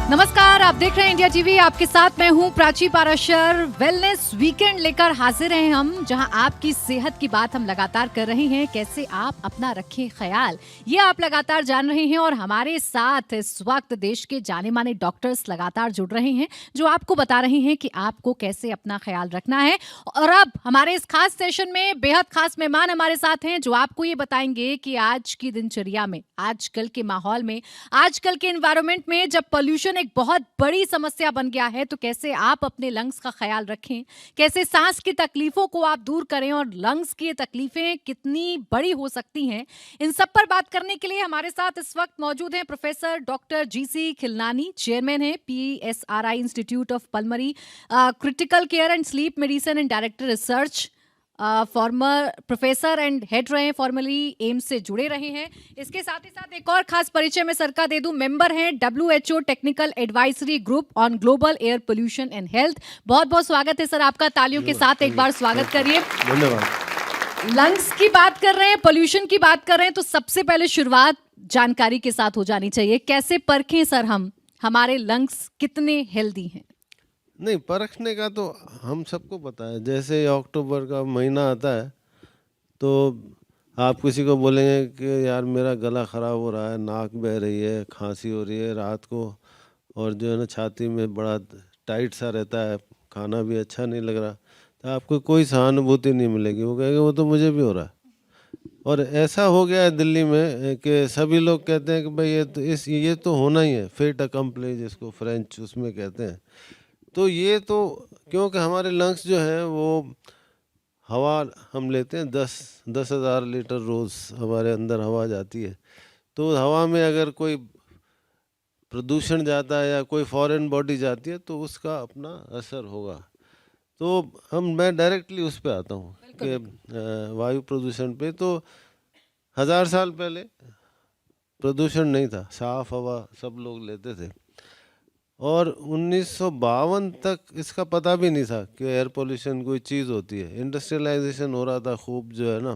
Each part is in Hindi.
नमस्कार, आप देख रहे हैं इंडिया टीवी। आपके साथ मैं हूं प्राची पाराशर। वेलनेस वीकेंड लेकर हाजिर हैं हम, जहां आपकी सेहत की बात हम लगातार कर रहे हैं। कैसे आप अपना रखें ख्याल, ये आप लगातार जान रहे हैं। और हमारे साथ इस वक्त देश के जाने माने डॉक्टर्स लगातार जुड़ रहे हैं, जो आपको बता रहे हैं कि आपको कैसे अपना ख्याल रखना है। और अब हमारे इस खास सेशन में बेहद खास मेहमान हमारे साथ हैं, जो आपको ये बताएंगे कि आज की दिनचर्या में, आजकल के माहौल में, आजकल के एनवायरनमेंट में जब पोल्यूशन एक बहुत बड़ी समस्या बन गया है, तो कैसे आप अपने लंग्स का ख्याल रखें, कैसे सांस की तकलीफों को आप दूर करें, और लंग्स की ये तकलीफें कितनी बड़ी हो सकती हैं, इन सब पर बात करने के लिए हमारे साथ इस वक्त मौजूद हैं professor doctor GC Khilnani. Chairman हैं PSRI institute of pulmonary critical care and sleep medicine and director research, former professor and head रहे हैं, फॉर्मली एम्स से जुड़े रहे हैं। इसके साथ ही साथ एक और खास परिचय मैं सर का दे दूं, मेंबर हैं WHO technical advisory group on global air pollution and health. बहुत बहुत स्वागत है सर आपका, तालियों के साथ एक बार स्वागत करिए। धन्यवाद। लंग्स की बात कर रहे हैं, पोल्यूशन की बात कर रहे हैं, तो सबसे पहले शुरुआत जानकारी के साथ हो जानी चाहिए। कैसे परखें सर हम, हमारे लंग्स कितने हेल्दी हैं? नहीं, परखने का तो हम सबको पता है। जैसे अक्टूबर का महीना आता है तो आप किसी को बोलेंगे कि यार मेरा गला ख़राब हो रहा है, नाक बह रही है, खांसी हो रही है रात को, और जो है ना छाती में बड़ा टाइट सा रहता है, खाना भी अच्छा नहीं लग रहा, तो आपको कोई सहानुभूति नहीं मिलेगी। वो कहेंगे वो तो मुझे भी हो रहा है। और ऐसा हो गया है दिल्ली में कि सभी लोग कहते हैं कि भाई ये तो होना ही है, फेट अकम्प्ली जिसको फ्रेंच उसमें कहते हैं। तो ये तो क्योंकि हमारे लंग्स जो हैं वो हवा हम लेते हैं, 10,000 लीटर रोज़ हमारे अंदर हवा जाती है। तो हवा में अगर कोई प्रदूषण जाता है या कोई फॉरेन बॉडी जाती है तो उसका अपना असर होगा। तो मैं डायरेक्टली उस पे आता हूँ कि वायु प्रदूषण पे। तो 1000 साल पहले प्रदूषण नहीं था, साफ हवा सब लोग लेते थे, और 1952 तक इसका पता भी नहीं था कि एयर पोल्यूशन कोई चीज़ होती है। इंडस्ट्रियलाइजेशन हो रहा था खूब, जो है ना।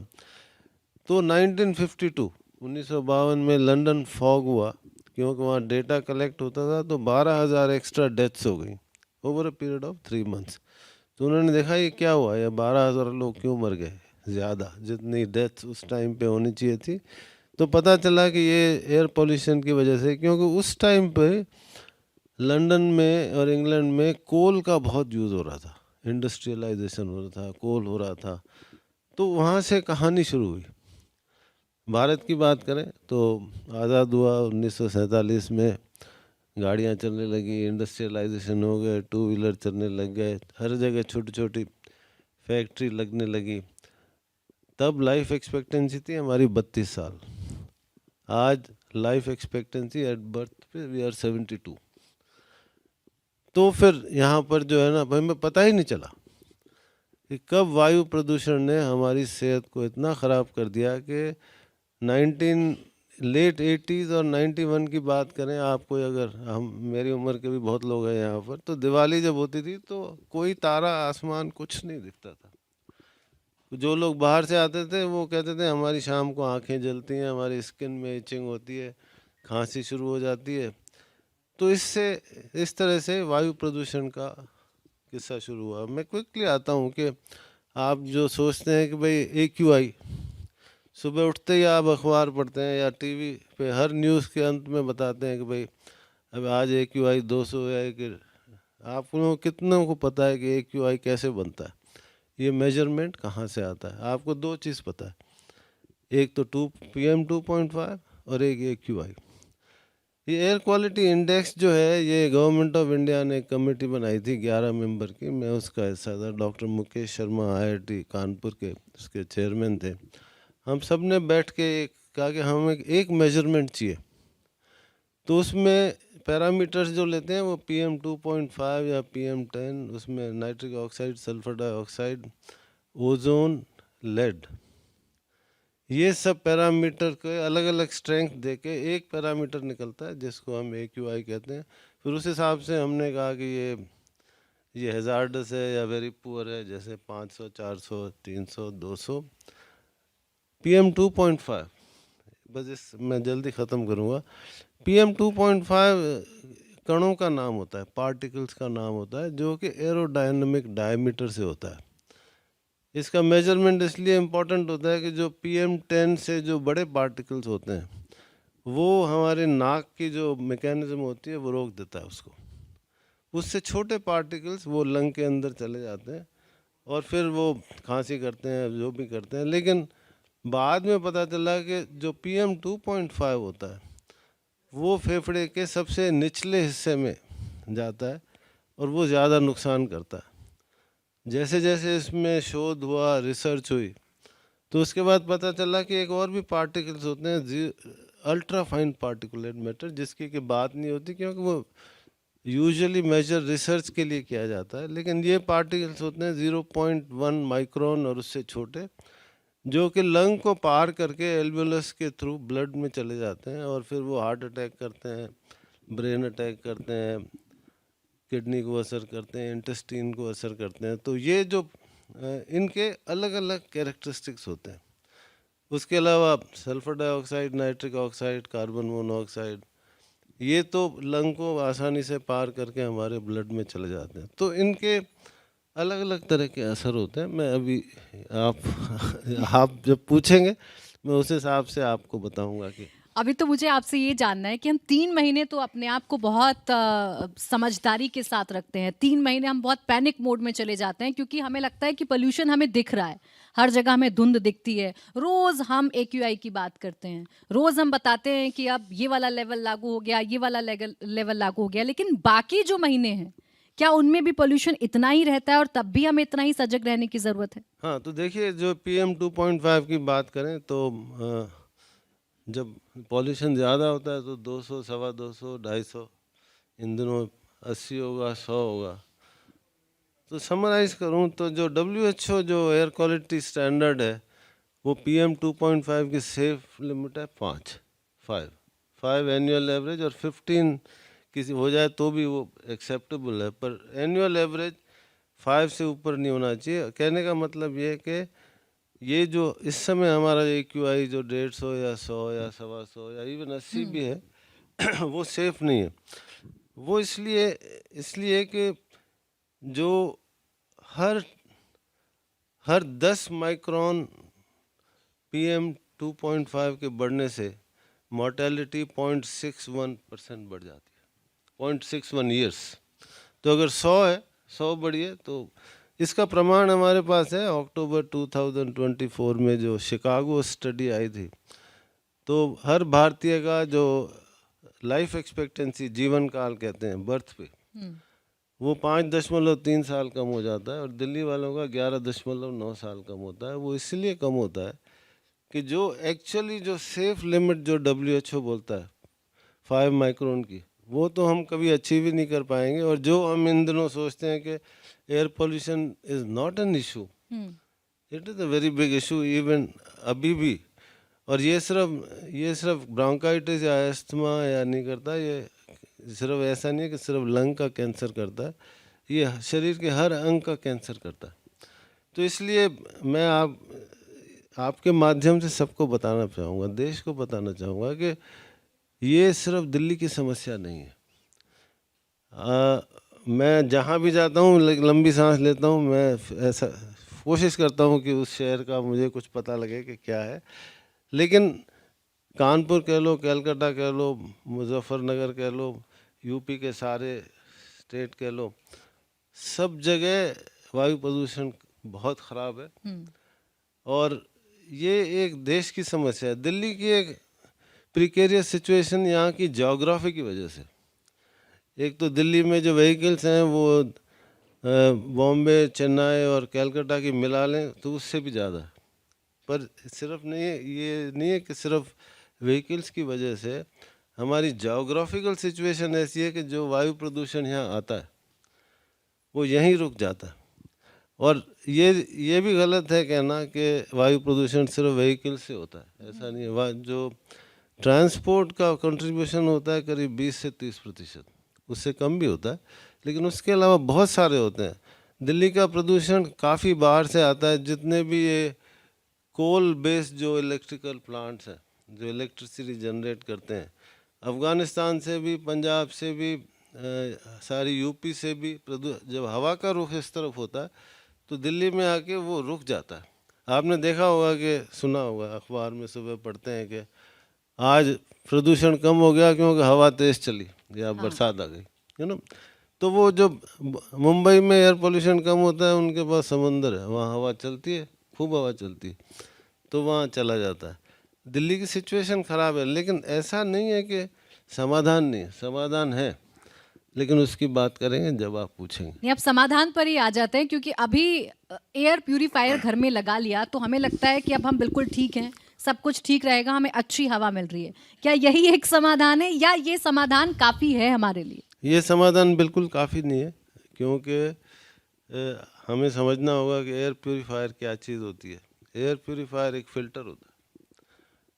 तो 1952 में लंदन फॉग हुआ, क्योंकि वहाँ डेटा कलेक्ट होता था, तो 12,000 एक्स्ट्रा डेथ्स हो गई over a period of 3 months. तो उन्होंने देखा ये क्या हुआ, ये 12,000 लोग क्यों मर गए ज़्यादा, जितनी डेथ्स उस टाइम पे होनी चाहिए थी। तो पता चला कि ये एयर पोल्यूशन की वजह से, क्योंकि उस टाइम पे लंदन में और इंग्लैंड में कोल का बहुत यूज़ हो रहा था, इंडस्ट्रियलाइजेशन हो रहा था, कोल हो रहा था। तो वहाँ से कहानी शुरू हुई। भारत की बात करें तो आज़ाद हुआ 1947 में, गाड़ियाँ चलने लगी, इंडस्ट्रियलाइजेशन हो गए, 2 व्हीलर चलने लग गए, हर जगह छोटी छोटी फैक्ट्री लगने लगी। तब लाइफ एक्सपेक्टेंसी थी हमारी 32 साल। आज लाइफ एक्सपेक्टेंसी एट बर्थ पे वी आर 72। तो फिर यहाँ पर जो है ना भाई, हमें पता ही नहीं चला कि कब वायु प्रदूषण ने हमारी सेहत को इतना ख़राब कर दिया कि 19 लेट 80s और 91 की बात करें आपको, अगर हम मेरी उम्र के भी बहुत लोग हैं यहाँ पर, तो दिवाली जब होती थी तो कोई तारा आसमान कुछ नहीं दिखता था। जो लोग बाहर से आते थे वो कहते थे हमारी शाम को आंखें जलती हैं, हमारी स्किन में इचिंग होती है, खांसी शुरू हो जाती है। तो इससे इस तरह से वायु प्रदूषण का किस्सा शुरू हुआ। मैं क्विकली आता हूँ कि आप जो सोचते हैं कि भाई AQI, सुबह उठते ही आप अखबार पढ़ते हैं या टीवी पे हर न्यूज़ के अंत में बताते हैं कि भाई अब आज AQI 200 है। कि आप लोगों कितनों को पता है कि AQI कैसे बनता है, ये मेजरमेंट कहाँ से आता है? आपको दो चीज़ पता है, एक तो PM 2.5 और एक AQI। ये एयर क्वालिटी इंडेक्स जो है, ये गवर्नमेंट ऑफ इंडिया ने एक कमेटी बनाई थी 11 मेंबर की, मैं उसका हिस्सा था। डॉक्टर मुकेश शर्मा IIT कानपुर के उसके चेयरमैन थे। हम सब ने बैठ के कहा कि हमें एक मेजरमेंट चाहिए। तो उसमें पैरामीटर्स जो लेते हैं वो PM 2.5 या PM 10, उसमें nitric oxide, sulphur dioxide, ozone, lead, ये सब पैरामीटर के अलग अलग स्ट्रेंथ दे के एक पैरामीटर निकलता है जिसको हम AQI कहते हैं। फिर उस हिसाब से हमने कहा कि ये हैज़ार्डस है या वेरी पुअर है, जैसे 500, 400, 300, 200। PM 2.5, बस मैं जल्दी ख़त्म करूँगा। PM 2.5 कणों का नाम होता है, पार्टिकल्स का नाम होता है, जो कि एरोडायनेमिक डायमीटर से होता है। इसका मेजरमेंट इसलिए इम्पोर्टेंट होता है कि जो PM10 से जो बड़े पार्टिकल्स होते हैं वो हमारे नाक की जो मैकेनिज्म होती है वो रोक देता है उसको। उससे छोटे पार्टिकल्स वो लंग के अंदर चले जाते हैं और फिर वो खांसी करते हैं, जो भी करते हैं। लेकिन बाद में पता चला कि जो PM2.5 होता है वो फेफड़े के सबसे निचले हिस्से में जाता है और वो ज़्यादा नुकसान करता है। जैसे जैसे इसमें शोध हुआ, रिसर्च हुई, तो उसके बाद पता चला कि एक और भी पार्टिकल्स होते हैं, अल्ट्रा फाइन पार्टिकुलेट मैटर, जिसकी की बात नहीं होती क्योंकि वो यूजुअली मेजर रिसर्च के लिए किया जाता है। लेकिन ये पार्टिकल्स होते हैं 0.1 माइक्रोन और उससे छोटे, जो कि लंग को पार करके एल्वियोलस के थ्रू ब्लड में चले जाते हैं और फिर वो हार्ट अटैक करते हैं, ब्रेन अटैक करते हैं, किडनी को असर करते हैं, इंटेस्टीन को असर करते हैं। तो ये जो इनके अलग अलग कैरेक्टरिस्टिक्स होते हैं। उसके अलावा sulphur dioxide, nitric oxide, carbon monoxide, ये तो लंग को आसानी से पार करके हमारे ब्लड में चले जाते हैं। तो इनके अलग अलग तरह के असर होते हैं। मैं अभी आप जब पूछेंगे मैं उस हिसाब से आपको बताऊंगा कि अभी तो मुझे आपसे ये जानना है कि हम 3 महीने तो अपने आप को बहुत समझदारी के साथ रखते हैं, 3 महीने हम बहुत पैनिक मोड में चले जाते हैं क्योंकि हमें लगता है कि पोल्यूशन हमें दिख रहा है, हर जगह हमें धुंध दिखती है। रोज हम AQI की बात करते हैं, रोज हम बताते हैं कि अब ये वाला लेवल लागू हो गया, ये वाला लेवल लागू हो गया, लेकिन बाकी जो महीने हैं क्या उनमें भी पोल्यूशन इतना ही रहता है और तब भी हमें इतना ही सजग रहने की जरूरत है? हाँ, तो देखिए जो PM2.5 की बात करें तो जब पॉल्यूशन ज़्यादा होता है तो 200, सवा 200, 250, इन दिनों 80 होगा, 100 होगा। तो समराइज़ करूं तो जो WHO जो एयर क्वालिटी स्टैंडर्ड है वो PM2.5 की सेफ लिमिट है 5 एनुअल एवरेज, और 15 किसी हो जाए तो भी वो एक्सेप्टेबल है, पर एनुअल एवरेज 5 से ऊपर नहीं होना चाहिए। कहने का मतलब ये है कि ये जो इस समय हमारा AQI जो 150 या 100 या 125 या इवन 80 भी है वो सेफ नहीं है। वो इसलिए इसलिए कि जो हर हर 10 माइक्रोन PM2.5 के बढ़ने से मोर्टेलिटी 0.61% बढ़ जाती है, 0.61 ईयर्स। तो अगर 100 है, 100 बढ़ी है, तो इसका प्रमाण हमारे पास है। अक्टूबर 2024 में जो शिकागो स्टडी आई थी, तो हर भारतीय का जो लाइफ एक्सपेक्टेंसी, जीवन काल कहते हैं बर्थ पे, वो 5.3 साल कम हो जाता है और दिल्ली वालों का 11.9 साल कम होता है। वो इसलिए कम होता है कि जो एक्चुअली जो सेफ लिमिट जो WHO बोलता है 5 माइक्रोन की, वो तो हम कभी अचीव ही नहीं कर पाएंगे। और जो हम इन दिनों सोचते हैं कि air pollution is not an issue, it is a very big issue even अभी भी। और ये सिर्फ ब्रोंकाइटिस या अस्थमा या नहीं करता, ये सिर्फ ऐसा नहीं है कि सिर्फ लंग का कैंसर करता है, ये शरीर के हर अंग का कैंसर करता है। तो इसलिए मैं आपके माध्यम से सबको बताना चाहूँगा, देश को बताना चाहूँगा कि ये सिर्फ दिल्ली की समस्या नहीं है। मैं जहाँ भी जाता हूँ लंबी सांस लेता हूँ, मैं ऐसा कोशिश करता हूँ कि उस शहर का मुझे कुछ पता लगे कि क्या है। लेकिन कानपुर कह लो, कलकत्ता कह लो, मुजफ्फरनगर कह लो, यूपी के सारे स्टेट कह लो, सब जगह वायु प्रदूषण बहुत ख़राब है। और ये एक देश की समस्या है। दिल्ली की एक प्रिकेरियस सिचुएशन यहाँ की ज्योग्राफी की वजह से। एक तो दिल्ली में जो व्हीकल्स हैं वो बॉम्बे, चेन्नई और कलकत्ता की मिला लें तो उससे भी ज़्यादा है। पर सिर्फ नहीं है, ये नहीं है कि सिर्फ व्हीकल्स की वजह से, हमारी ज्योग्राफिकल सिचुएशन ऐसी है कि जो वायु प्रदूषण यहाँ आता है वो यहीं रुक जाता है। और ये भी गलत है कहना कि वायु प्रदूषण सिर्फ व्हीकल से होता है, ऐसा नहीं है। जो ट्रांसपोर्ट का कंट्रीब्यूशन होता है करीब 20 से 30%, उससे कम भी होता है, लेकिन उसके अलावा बहुत सारे होते हैं। दिल्ली का प्रदूषण काफ़ी बाहर से आता है। जितने भी ये कोल बेस्ड जो इलेक्ट्रिकल प्लांट्स हैं जो इलेक्ट्रिसिटी जनरेट करते हैं, अफ़गानिस्तान से भी, पंजाब से भी, सारी यूपी से भी जब हवा का रुख इस तरफ होता है तो दिल्ली में आके वो रुक जाता है। आपने देखा होगा कि सुना होगा, अखबार में सुबह पढ़ते हैं कि आज प्रदूषण कम हो गया क्योंकि हवा तेज चली या बरसात आ गई, है ना। तो वो जब मुंबई में एयर पोल्यूशन कम होता है, उनके पास समंदर है, वहाँ हवा चलती है, खूब हवा चलती है, तो वहाँ चला जाता है। दिल्ली की सिचुएशन ख़राब है, लेकिन ऐसा नहीं है कि समाधान नहीं है, समाधान है, लेकिन उसकी बात करेंगे जब आप पूछेंगे। नहीं, अब समाधान पर ही आ जाते हैं, क्योंकि अभी एयर प्यूरिफायर घर में लगा लिया तो हमें लगता है कि अब हम बिल्कुल ठीक हैं, सब कुछ ठीक रहेगा, हमें अच्छी हवा मिल रही है। क्या यही एक समाधान है या ये समाधान काफ़ी है हमारे लिए? ये समाधान बिल्कुल काफ़ी नहीं है, क्योंकि हमें समझना होगा कि एयर प्यूरिफायर क्या चीज़ होती है। एयर प्यूरिफायर एक फ़िल्टर होता है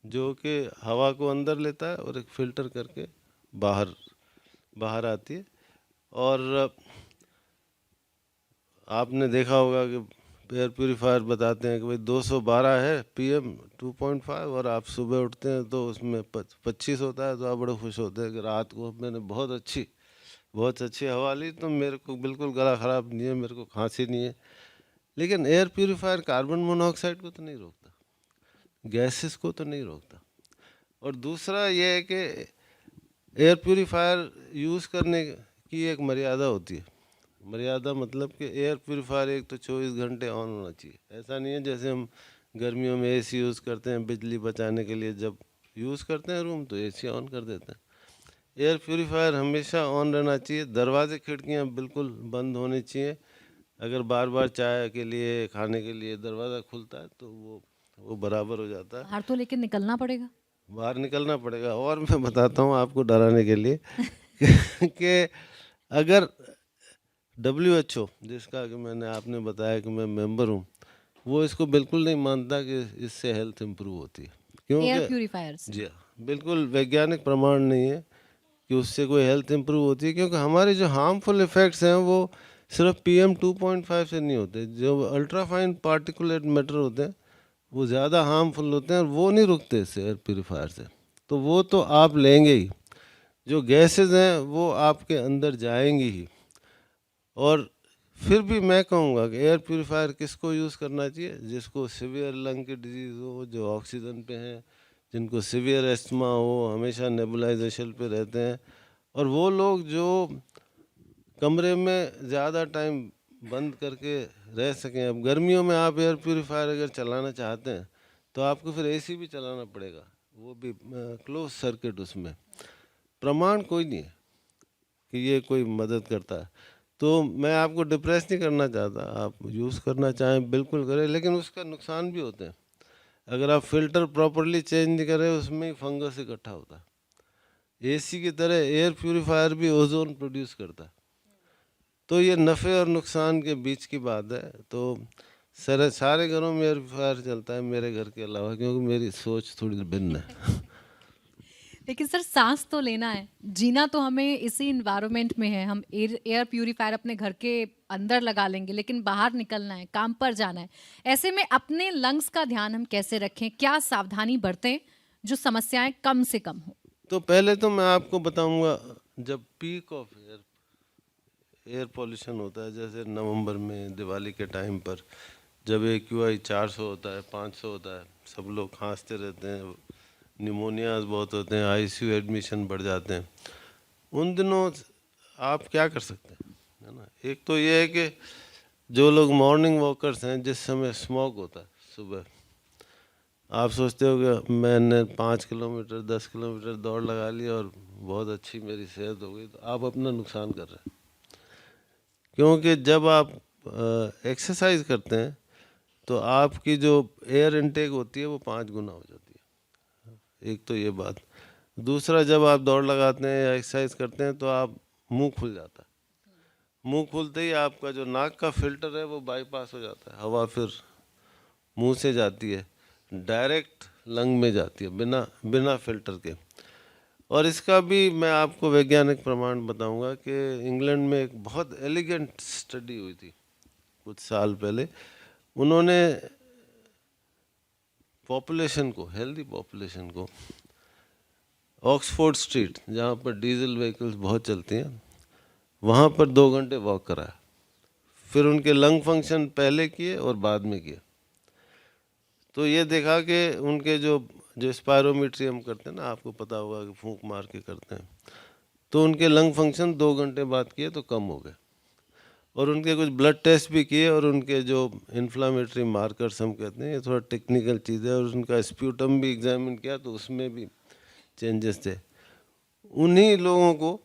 जो कि हवा को अंदर लेता है और एक फ़िल्टर करके बाहर बाहर आती है। और आपने देखा होगा कि एयर प्यूरिफायर बताते हैं कि भाई 212 है PM 2.5, और आप सुबह उठते हैं तो उसमें 25 होता है, तो आप बड़े खुश होते हैं कि रात को मैंने बहुत अच्छी हवा ली, तो मेरे को बिल्कुल गला ख़राब नहीं है, मेरे को खांसी नहीं है। लेकिन एयर प्यूरिफायर कार्बन मोनोऑक्साइड को तो नहीं रोकता, गैसेस को तो नहीं रोकता। और दूसरा ये है कि एयर प्यूरिफायर यूज़ करने की एक मर्यादा होती है। मर्यादा मतलब कि एयर प्यूरिफायर एक तो 24 घंटे ऑन होना चाहिए। ऐसा नहीं है जैसे हम गर्मियों में AC यूज़ करते हैं बिजली बचाने के लिए, जब यूज़ करते हैं रूम तो AC ऑन कर देते हैं। एयर प्यूरिफायर हमेशा ऑन रहना चाहिए, दरवाजे खिड़कियाँ बिल्कुल बंद होनी चाहिए। अगर बार बार चाय के लिए, खाने के लिए दरवाज़ा खुलता है तो वो बराबर हो जाता है। बाहर तो लेकिन निकलना पड़ेगा। बाहर निकलना पड़ेगा। और मैं बताता हूँ आपको डराने के लिए कि अगर WHO, जिसका कि मैंने आपने बताया कि मैं मेंबर हूँ, वो इसको बिल्कुल नहीं मानता कि इससे हेल्थ इम्प्रूव होती है। एयर क्योंकि प्यूरिफायर से जी हाँ, बिल्कुल वैज्ञानिक प्रमाण नहीं है कि उससे कोई हेल्थ इम्प्रूव होती है, क्योंकि हमारे जो हार्मफुल इफ़ेक्ट्स हैं वो सिर्फ PM 2.5 से नहीं होते। जो अल्ट्राफाइन पार्टिकुलेट मैटर होते हैं वो ज़्यादा हार्मफुल होते हैं, और वो नहीं रुकते इससे, एयर प्यूरिफायर से। तो वो तो आप लेंगे ही, जो गैसेस हैं वो आपके अंदर जाएंगी ही। और फिर भी मैं कहूँगा कि एयर प्यूरिफायर किसको यूज़ करना चाहिए? जिसको सीवियर लंग की डिजीज़ हो, जो ऑक्सीजन पे हैं, जिनको सीवियर एस्थमा हो, हमेशा नेबुलाइजेशन पे रहते हैं, और वो लोग जो कमरे में ज़्यादा टाइम बंद करके रह सकें। अब गर्मियों में आप एयर प्यूरिफायर अगर चलाना चाहते हैं तो आपको फिर AC भी चलाना पड़ेगा, वो भी क्लोज सर्किट। उसमें प्रमाण कोई नहीं है कि ये कोई मदद करता है। तो मैं आपको डिप्रेस नहीं करना चाहता, आप यूज़ करना चाहें बिल्कुल करें, लेकिन उसका नुकसान भी होते हैं। अगर आप फिल्टर प्रॉपरली चेंज नहीं करें, उसमें ही फंगस इकट्ठा होता है। AC की तरह एयर प्यूरिफायर भी ओजोन प्रोड्यूस करता है। तो ये नफ़े और नुकसान के बीच की बात है। तो सारे घरों में एयर प्यूरिफायर चलता है, मेरे घर के अलावा, क्योंकि मेरी सोच थोड़ी भिन्न है। लेकिन सर, सांस तो लेना है, जीना तो हमें इसी इन्वायरमेंट में है। हम एयर प्यूरिफायर अपने घर के अंदर लगा लेंगे, लेकिन बाहर निकलना है, काम पर जाना है। ऐसे में अपने लंग्स का ध्यान हम कैसे रखें, क्या सावधानी बरतें जो समस्याएं कम से कम हो? तो पहले तो मैं आपको बताऊंगा, जब पीक ऑफ एयर पॉल्यूशन होता है, जैसे नवंबर में दिवाली के टाइम पर, जब AQI 400 होता है, 500 होता है, सब लोग खांसते रहते हैं, निमोनियाज बहुत होते हैं, ICU एडमिशन बढ़ जाते हैं, उन दिनों आप क्या कर सकते हैं, है ना। एक तो ये है कि जो लोग मॉर्निंग वॉकर्स हैं, जिस समय स्मॉग होता है सुबह, आप सोचते हो कि मैंने 5 किलोमीटर 10 किलोमीटर दौड़ लगा ली और बहुत अच्छी मेरी सेहत हो गई, तो आप अपना नुकसान कर रहे हैं। क्योंकि जब आप एक्सरसाइज करते हैं तो आपकी जो एयर इनटेक होती है वो 5 गुना हो जाती है। एक तो ये बात। दूसरा, जब आप दौड़ लगाते हैं या एक्सरसाइज करते हैं तो आप मुंह खुल जाता है। मुंह खुलते ही आपका जो नाक का फिल्टर है वो बाईपास हो जाता है, हवा फिर मुंह से जाती है, डायरेक्ट लंग में जाती है, बिना बिना फिल्टर के। और इसका भी मैं आपको वैज्ञानिक प्रमाण बताऊंगा कि इंग्लैंड में एक बहुत एलिगेंट स्टडी हुई थी कुछ साल पहले। उन्होंने पॉपुलेशन को, हेल्दी पॉपुलेशन को, ऑक्सफोर्ड स्ट्रीट, जहाँ पर डीजल व्हीकल्स बहुत चलती हैं, वहाँ पर 2 घंटे वॉक कराया। फिर उनके लंग फंक्शन पहले किए और बाद में किए। तो ये देखा कि उनके जो स्पायरोमीट्री हम करते हैं ना, आपको पता होगा कि फूंक मार के करते हैं, तो उनके लंग फंक्शन 2 घंटे बाद किए तो कम हो गए। और उनके कुछ ब्लड टेस्ट भी किए और उनके जो इन्फ्लामेटरी मार्कर्स हम कहते हैं, ये थोड़ा टेक्निकल चीज़ है, और उनका स्प्यूटम भी एग्जामिन किया तो उसमें भी चेंजेस थे। उन्हीं लोगों को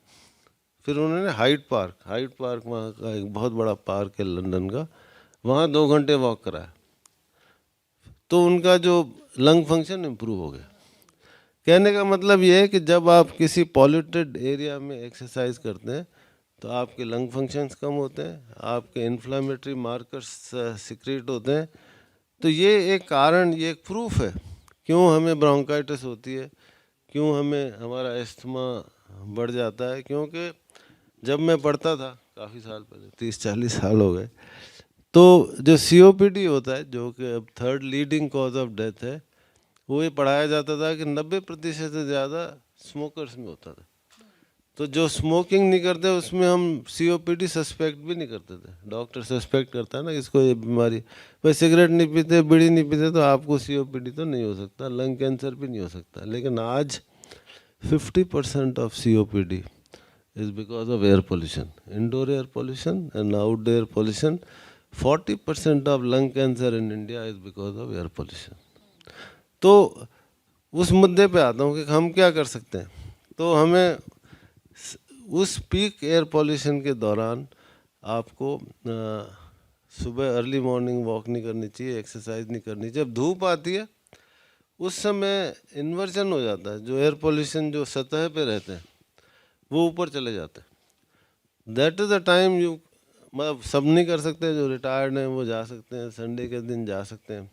फिर उन्होंने हाइड पार्क वहाँ का एक बहुत बड़ा पार्क है लंदन का, वहाँ 2 घंटे वॉक कराया, तो उनका जो लंग फंक्शन इम्प्रूव हो गया। कहने का मतलब ये है कि जब आप किसी पॉल्यूटेड एरिया में एक्सरसाइज करते हैं तो आपके लंग फंक्शंस कम होते हैं, आपके इन्फ्लामेटरी मार्कर्स सिक्रेट होते हैं। तो ये एक कारण, ये एक प्रूफ है क्यों हमें ब्रोंकाइटिस होती है, क्यों हमें हमारा अस्थमा बढ़ जाता है। क्योंकि जब मैं पढ़ता था काफ़ी साल पहले, 30-40 साल हो गए, तो जो COPD होता है, जो कि अब 3rd leading cause of death है, वो ये पढ़ाया जाता था कि 90% से ज़्यादा स्मोकर्स में होता था। तो जो स्मोकिंग नहीं करते उसमें हम COPD सस्पेक्ट भी नहीं करते थे। डॉक्टर सस्पेक्ट करता है ना इसको ये बीमारी, भाई सिगरेट नहीं पीते, बीड़ी नहीं पीते, तो आपको COPD तो नहीं हो सकता, लंग कैंसर भी नहीं हो सकता। लेकिन आज 50% of COPD is because of air pollution, indoor air pollution and outdoor pollution. 40% of lung cancer in India is because of air pollution. तो उस मुद्दे पे आता हूँ कि हम क्या कर सकते हैं। तो हमें उस पीक एयर पॉल्यूशन के दौरान आपको सुबह अर्ली मॉर्निंग वॉक नहीं करनी चाहिए, एक्सरसाइज नहीं करनी चाहिए। जब धूप आती है उस समय इन्वर्जन हो जाता है, जो एयर पॉल्यूशन जो सतह पे रहते हैं वो ऊपर चले जाते हैं। That is the time you, मतलब सब नहीं कर सकते, जो रिटायर्ड हैं वो जा सकते हैं, संडे के दिन जा सकते हैं,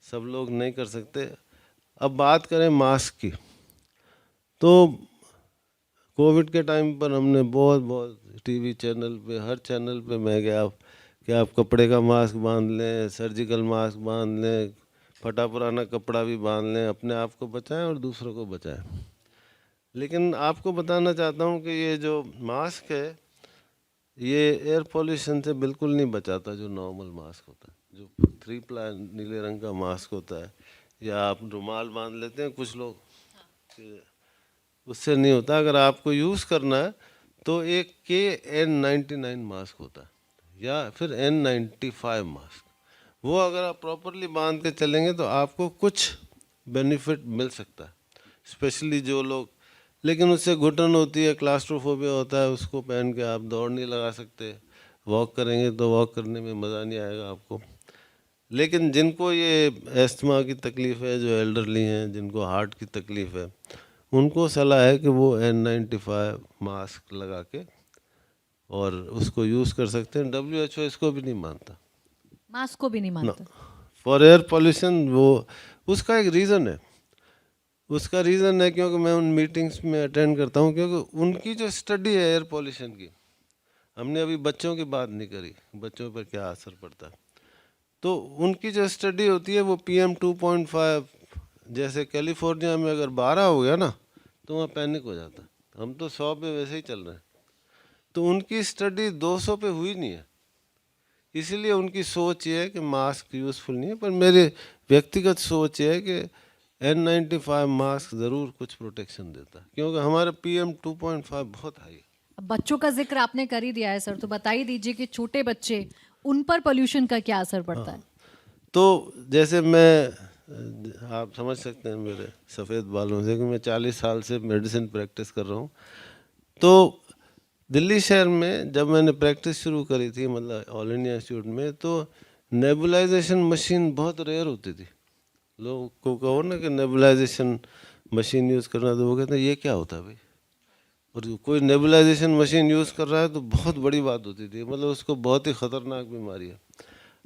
सब लोग नहीं कर सकते। अब बात करें मास्क की, तो कोविड के टाइम पर हमने बहुत टीवी चैनल पे, हर चैनल पे मैं गया कि आप कपड़े का मास्क बांध लें, सर्जिकल मास्क बांध लें, फटा पुराना कपड़ा भी बांध लें, अपने आप को बचाएं और दूसरों को बचाएं। लेकिन आपको बताना चाहता हूं कि ये जो मास्क है ये एयर पॉल्यूशन से बिल्कुल नहीं बचाता। जो नॉर्मल मास्क होता है, जो 3 प्लाई नीले रंग का मास्क होता है, या आप रुमाल बांध लेते हैं कुछ लोग, उससे नहीं होता। अगर आपको यूज़ करना है तो एक KN99 मास्क होता है, या फिर N95 मास्क, वो अगर आप प्रॉपरली बांध के चलेंगे तो आपको कुछ बेनिफिट मिल सकता है, स्पेशली जो लोग, लेकिन उससे घुटन होती है, क्लास्ट्रोफोबिया होता है, उसको पहन के आप दौड़ नहीं लगा सकते। वॉक करेंगे तो वॉक करने में मज़ा नहीं आएगा आपको। लेकिन जिनको ये अस्थमा की तकलीफ़ है, जो एल्डरली हैं, जिनको हार्ट की तकलीफ़ है, उनको सलाह है कि वो N95 मास्क लगा के और उसको यूज़ कर सकते हैं। WHO इसको भी नहीं मानता, मास्क को भी नहीं मानता फॉर एयर पॉल्यूशन। वो उसका एक रीज़न है, उसका रीज़न है क्योंकि मैं उन मीटिंग्स में अटेंड करता हूँ, क्योंकि उनकी जो स्टडी है एयर पॉल्यूशन की, हमने अभी बच्चों की बात नहीं करी, बच्चों पर क्या असर पड़ता है, तो उनकी जो स्टडी होती है वो PM2.5, जैसे कैलिफोर्निया में अगर 12 हो गया ना तो वहाँ पैनिक हो जाता है। हम तो 100 पे वैसे ही चल रहे हैं, तो उनकी स्टडी 200 पे हुई नहीं है। इसीलिए उनकी सोच ये है कि मास्क यूज़फुल नहीं है। पर मेरे व्यक्तिगत सोच ये है कि N95 मास्क ज़रूर कुछ प्रोटेक्शन देता है, क्योंकि हमारा PM2.5 बहुत हाई है। अब बच्चों का जिक्र आपने कर ही दिया है सर, तो बता ही दीजिए कि छोटे बच्चे, उन पर पोल्यूशन का क्या असर पड़ता है। तो जैसे मैं, आप समझ सकते हैं मेरे सफ़ेद बालों से कि मैं 40 साल से मेडिसिन प्रैक्टिस कर रहा हूँ। तो दिल्ली शहर में जब मैंने प्रैक्टिस शुरू करी थी, मतलब ऑल इंडिया इंस्टीट्यूट में, तो नेबुलाइजेशन मशीन बहुत रेयर होती थी। लोग को कहो ना कि नेबुलाइजेशन मशीन यूज़ करना, तो वो कहते हैं ये क्या होता है भाई, और कोई नेबुलाइजेशन मशीन यूज़ कर रहा है तो बहुत बड़ी बात होती थी, मतलब उसको बहुत ही ख़तरनाक बीमारी है।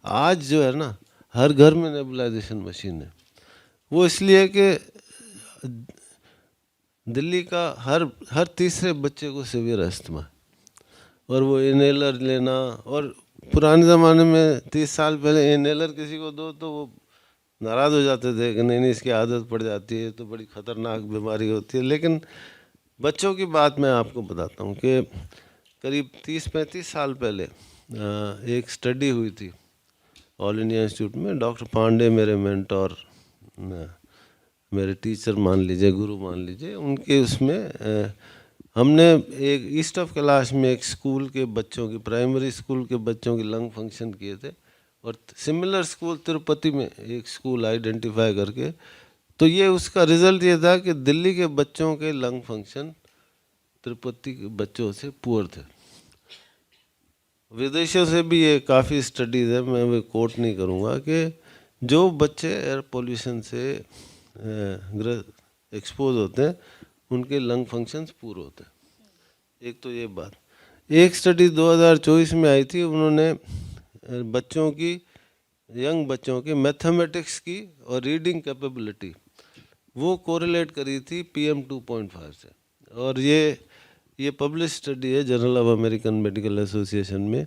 आज जो है ना हर घर में नेबुलाइजेशन मशीन है। वो इसलिए कि दिल्ली का हर तीसरे बच्चे को सीवियर अस्थमा है, और वो इनहेलर लेना, और पुराने ज़माने में 30 साल पहले इनहेलर किसी को दो तो वो नाराज़ हो जाते थे कि नहीं इसकी आदत पड़ जाती है तो बड़ी ख़तरनाक बीमारी होती है। लेकिन बच्चों की बात मैं आपको बताता हूँ कि करीब 30-35 साल पहले एक स्टडी हुई थी ऑल इंडिया इंस्टीट्यूट में। डॉक्टर पांडे मेरे मेंटोर, मेरे टीचर मान लीजिए, गुरु मान लीजिए, उनके उसमें हमने एक ईस्ट ऑफ कैलाश में एक स्कूल के बच्चों की, प्राइमरी स्कूल के बच्चों की लंग फंक्शन किए थे, और सिमिलर स्कूल तिरुपति में एक स्कूल आइडेंटिफाई करके, तो ये उसका रिजल्ट ये था कि दिल्ली के बच्चों के लंग फंक्शन तिरुपति के बच्चों से पुअर थे। विदेशों से भी ये काफ़ी स्टडीज़ है, मैं भी कोट नहीं करूँगा, कि जो बच्चे एयर पोल्यूशन से एक्सपोज होते हैं उनके लंग फंक्शंस पूरे होते हैं। एक तो ये बात। एक स्टडी 2024 में आई थी, उन्होंने बच्चों की, यंग बच्चों की मैथमेटिक्स की और रीडिंग कैपेबिलिटी वो कोरिलेट करी थी PM 2.5 से, और ये पब्लिश स्टडी है journal of American medical association में।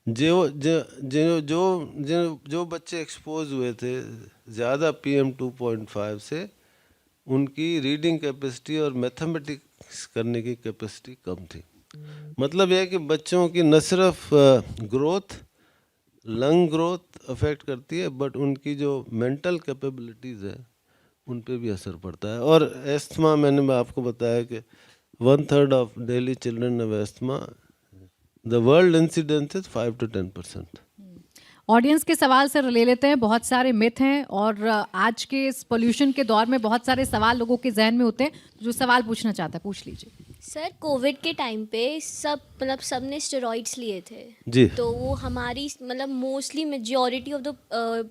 जो जो जो जो जो बच्चे एक्सपोज हुए थे ज़्यादा PM 2.5 से, उनकी रीडिंग कैपेसिटी और मैथमेटिक्स करने की कैपेसिटी कम थी। मतलब यह है कि बच्चों की न सिर्फ ग्रोथ, लंग ग्रोथ अफेक्ट करती है, बट उनकी जो मेंटल कैपेबिलिटीज़ है उन पे भी असर पड़ता है। और एस्थमा, मैंने आपको बताया कि 1/3 of daily children have asthma, the world incidence is 5 to 10%। Audience के सवाल से ले लेते हैं। बहुत सारे मिथ हैं और आज के इस पोल्यूशन के दौर में बहुत सारे सवाल लोगों के जहन में होते हैं। जो सवाल पूछना चाहता है पूछ लीजिए। सर, कोविड के टाइम पे सब ने स्टेरॉइड्स लिए थे जी। तो वो हमारी mostly majority of the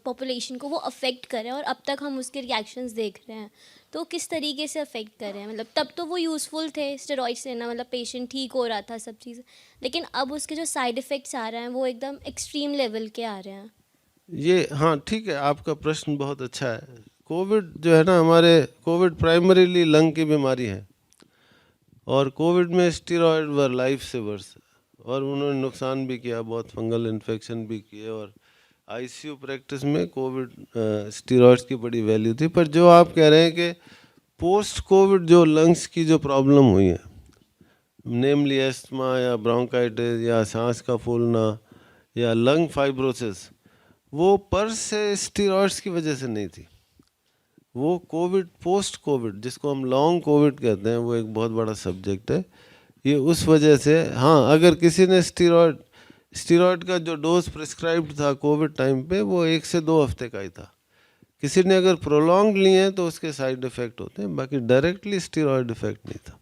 population को वो अफेक्ट कर रहे हैं, और अब तक हम उसके रिएक्शंस देख रहे हैं। तो किस तरीके से अफेक्ट कर रहे हैं? तब तो वो यूज़फुल थे स्टेरॉइड्स लेना, पेशेंट ठीक हो रहा था सब चीज़, लेकिन अब उसके जो साइड इफ़ेक्ट्स आ रहे हैं वो एकदम एक्सट्रीम लेवल के आ रहे हैं। ये हाँ ठीक है, आपका प्रश्न बहुत अच्छा है। कोविड जो है ना, हमारे कोविड प्राइमरीली लंग की बीमारी है, और कोविड में स्टीरॉयड वर लाइफ सेवर्स, और उन्होंने नुकसान भी किया, बहुत फंगल इन्फेक्शन भी किए, और ICU प्रैक्टिस में कोविड स्टीरॉयड्स की बड़ी वैल्यू थी। पर जो आप कह रहे हैं कि पोस्ट कोविड जो लंग्स की जो प्रॉब्लम हुई है, नेमली एस्थमा या ब्रोंकाइटिस या सांस का फूलना या लंग फाइब्रोसिस, वो पर से स्टीरॉयड्स की वजह से नहीं थी। वो कोविड, पोस्ट कोविड जिसको हम लॉन्ग कोविड कहते हैं, वो एक बहुत बड़ा सब्जेक्ट है। ये उस वजह से, हाँ, अगर किसी ने स्टीरॉयड का जो डोज प्रिस्क्राइब्ड था कोविड टाइम पे, वो 1 से 2 हफ्ते का ही था। किसी ने अगर प्रोलॉन्ग लिए हैं तो उसके साइड इफ़ेक्ट होते हैं, बाकी डायरेक्टली स्टीरॉयड इफेक्ट नहीं था।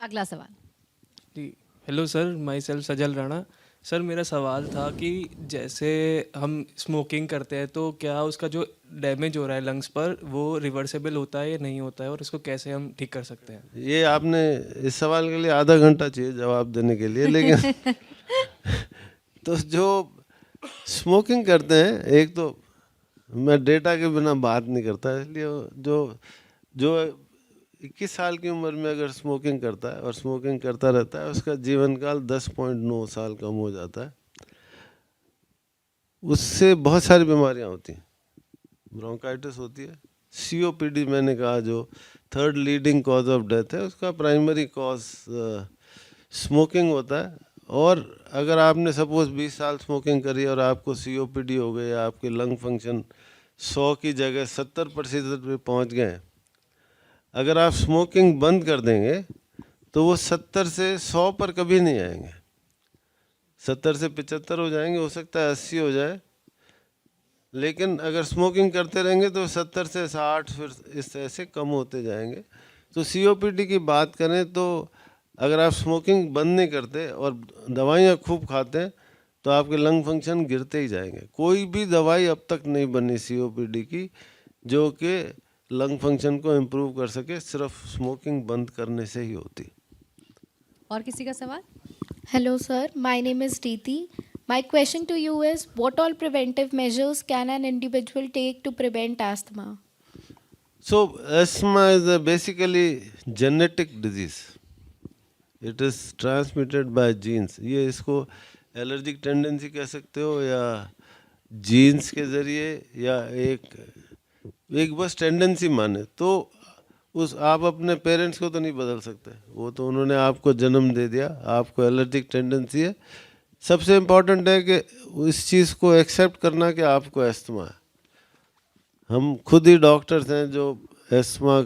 अगला सवाल जी, hello sir, myself Sajal Rana. Sir, मेरा सवाल था कि जैसे हम स्मोकिंग करते हैं तो क्या उसका जो डैमेज हो रहा है लंग्स पर वो रिवर्सेबल होता है या नहीं होता है, और इसको कैसे हम ठीक कर सकते हैं? ये आपने इस सवाल के लिए आधा घंटा चाहिए जवाब देने के लिए, लेकिन तो जो स्मोकिंग करते हैं, एक तो मैं डेटा के बिना बात नहीं करता, इसलिए जो 21 साल की उम्र में अगर स्मोकिंग करता है और स्मोकिंग करता रहता है, उसका जीवन काल 10.9 साल कम हो जाता है। उससे बहुत सारी बीमारियां होती हैं, ब्रोंकाइटिस होती है, COPD मैंने कहा जो 3rd leading cause of death है, उसका प्राइमरी कॉज स्मोकिंग होता है। और अगर आपने सपोज 20 साल स्मोकिंग करी और आपको COPD हो गई, आपके लंग फंक्शन 100 की जगह 70% पे पहुंच गए, अगर आप स्मोकिंग बंद कर देंगे तो वो 70 से 100 पर कभी नहीं आएंगे। 70 से 75 हो जाएंगे, हो सकता है 80 हो जाए, लेकिन अगर स्मोकिंग करते रहेंगे तो 70 से 60 फिर इस तरह से कम होते जाएंगे। तो COPD की बात करें तो अगर आप स्मोकिंग बंद नहीं करते और दवाइयाँ खूब खाते हैं तो आपके लंग फंक्शन गिरते ही जाएंगे। कोई भी दवाई अब तक नहीं बनी COPD की जो कि लंग फंक्शन को इम्प्रूव कर सके, सिर्फ स्मोकिंग बंद करने से ही होती। और किसी का सवाल? Hello sir, my name is Deeti. My question to you is, what all preventive measures can an individual take to prevent asthma? So asthma is basically genetic disease. It is transmitted by genes. ये इसको एलर्जिक टेंडेंसी कह सकते हो या जीन्स के ज़रिए, या एक बस टेंडेंसी माने तो उस आप अपने पेरेंट्स को तो नहीं बदल सकते, वो तो उन्होंने आपको जन्म दे दिया, आपको एलर्जिक टेंडेंसी है। सबसे इम्पोर्टेंट है कि इस चीज़ को एक्सेप्ट करना कि आपको एस्थमा है। हम खुद ही डॉक्टर्स हैं जो एस्थमा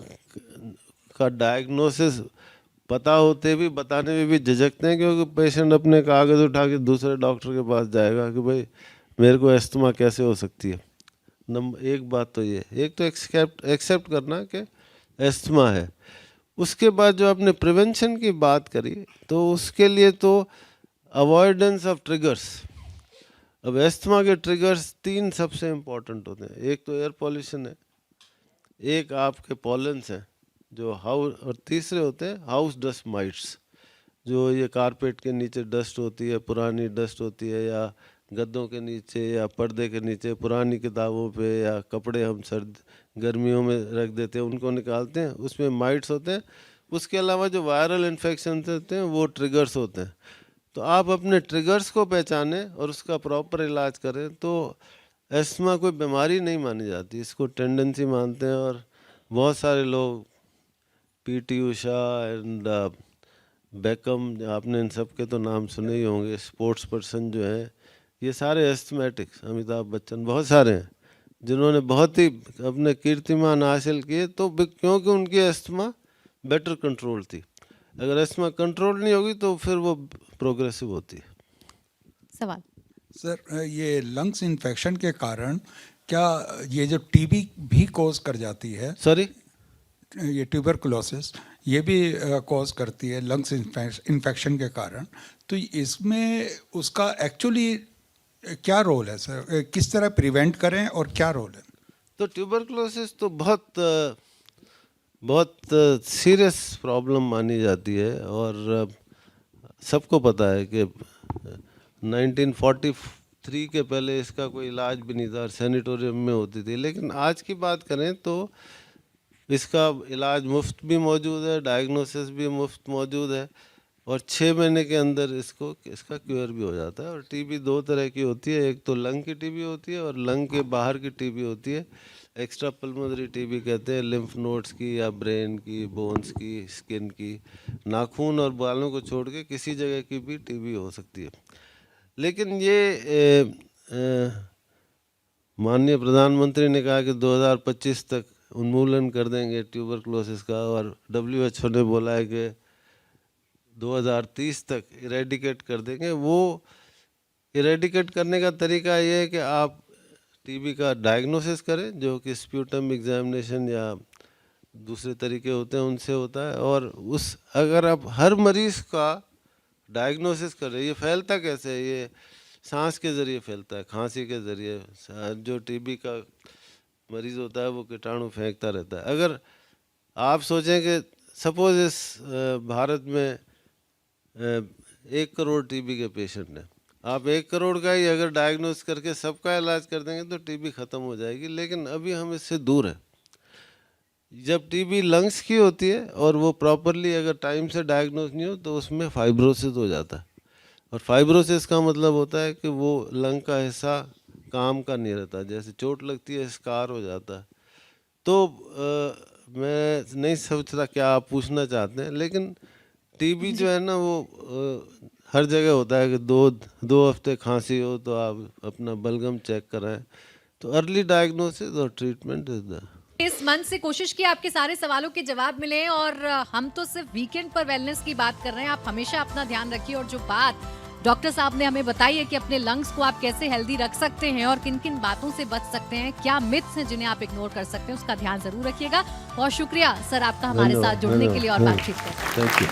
का डायग्नोसिस पता होते भी बताने में भी झिझकते हैं, क्योंकि पेशेंट अपने कागज़ उठा के दूसरे डॉक्टर के पास जाएगा कि भाई मेरे को एस्थमा कैसे हो सकती है। नंबर एक बात तो ये, एक तो एक्सेप्ट करना कि एस्थमा है। उसके बाद जो आपने प्रिवेंशन की बात करी, तो उसके लिए तो अवॉइडेंस ऑफ ट्रिगर्स। अब एस्थमा के ट्रिगर्स 3 सबसे इम्पोर्टेंट होते हैं। एक तो एयर पॉल्यूशन है, एक आपके पॉलन्स हैं जो हाउस, और तीसरे होते हैं हाउस डस्ट माइट्स, जो ये कारपेट के नीचे डस्ट होती है, पुरानी डस्ट होती है, या गद्दों के नीचे या पर्दे के नीचे, पुरानी किताबों पे, या कपड़े हम सर्द गर्मियों में रख देते हैं उनको निकालते हैं, उसमें माइट्स होते हैं। उसके अलावा जो वायरल इन्फेक्शन होते हैं वो ट्रिगर्स होते हैं। तो आप अपने ट्रिगर्स को पहचानें और उसका प्रॉपर इलाज करें तो एस्थमा कोई बीमारी नहीं मानी जाती, इसको टेंडेंसी मानते हैं। और बहुत सारे लोग पीटी उषा एंड बेकम, आपने इन सब के तो नाम सुने ही होंगे, स्पोर्ट्स पर्सन जो हैं, ये सारे एस्थमेटिक्स, अमिताभ बच्चन, बहुत सारे हैं जिन्होंने बहुत ही अपने कीर्तिमान हासिल किए, तो क्योंकि उनकी एस्थमा बेटर कंट्रोल थी। अगर एस्थमा कंट्रोल नहीं होगी तो फिर वो प्रोग्रेसिव होती है। सवाल सर, ये लंग्स इन्फेक्शन के कारण क्या ये जो टीबी भी कॉज कर जाती है, सॉरी, ये ट्यूबरकुलोसिस ये भी कॉज करती है लंग्स इन्फेक्शन के कारण, तो इसमें उसका एक्चुअली क्या रोल है सर? किस तरह प्रिवेंट करें और क्या रोल है? तो ट्यूबरकुलोसिस तो बहुत सीरियस प्रॉब्लम मानी जाती है, और सबको पता है कि 1943 के पहले इसका कोई इलाज भी नहीं था और सैनिटोरियम में होती थी। लेकिन आज की बात करें तो इसका इलाज मुफ्त भी मौजूद है, डायग्नोसिस भी मुफ्त मौजूद है, और 6 महीने के अंदर इसका क्योर भी हो जाता है। और टीबी 2 तरह की होती है, एक तो लंग की टीबी होती है और लंग के बाहर की टीबी होती है। एक्स्ट्रा पल्मोनरी टीबी कहते हैं, लिम्फ नोड्स की या ब्रेन की, बोन्स की, स्किन की, नाखून और बालों को छोड़ के किसी जगह की भी टीबी हो सकती है। लेकिन ये माननीय प्रधानमंत्री ने कहा कि 2025 तक उन्मूलन कर देंगे ट्यूबरकुलोसिस का, और WHO ने बोला है कि 2030 तक इरेडिकेट कर देंगे। वो इरेडिकेट करने का तरीका ये है कि आप टीबी का डायग्नोसिस करें, जो कि स्प्यूटम एग्जामिनेशन या दूसरे तरीके होते हैं उनसे होता है, और अगर आप हर मरीज़ का डायग्नोसिस करें, ये फैलता कैसे है, ये सांस के ज़रिए फैलता है, खांसी के ज़रिए। जो टीबी का मरीज़ होता है वो कीटाणु फेंकता रहता है। अगर आप सोचें कि सपोज इस भारत में 1 करोड़ टीबी के पेशेंट हैं, आप 1 करोड़ का ही अगर डायग्नोस करके सबका इलाज कर देंगे तो टीबी ख़त्म हो जाएगी। लेकिन अभी हम इससे दूर हैं। जब टीबी लंग्स की होती है और वो प्रॉपरली अगर टाइम से डायग्नोस नहीं हो तो उसमें फाइब्रोसिस हो जाता है, और फाइब्रोसिस का मतलब होता है कि वो लंग का हिस्सा काम का नहीं रहता, जैसे चोट लगती है स्कार हो जाता है। तो मैं नहीं सोचता क्या आप पूछना चाहते हैं, लेकिन टीबी जो है ना वो हर जगह होता है कि 2 हफ्ते खांसी हो तो आप अपना बलगम चेक कराएं। तो अर्ली डायग्नोसिस और ट्रीटमेंट इज द। इस मन से कोशिश की आपके सारे सवालों के जवाब मिले, और हम तो सिर्फ वीकेंड पर वेलनेस की बात कर रहे हैं। आप हमेशा अपना ध्यान रखिए, और जो बात डॉक्टर साहब ने हमें बताई है कि अपने लंग्स को आप कैसे हेल्दी रख सकते हैं और किन किन बातों से बच सकते हैं, क्या मिथ्स हैं जिन्हें आप इग्नोर कर सकते हैं, उसका ध्यान जरूर रखिएगा। बहुत शुक्रिया सर आपका हमारे साथ जुड़ने के लिए और बातचीत करने के लिए। Thank you.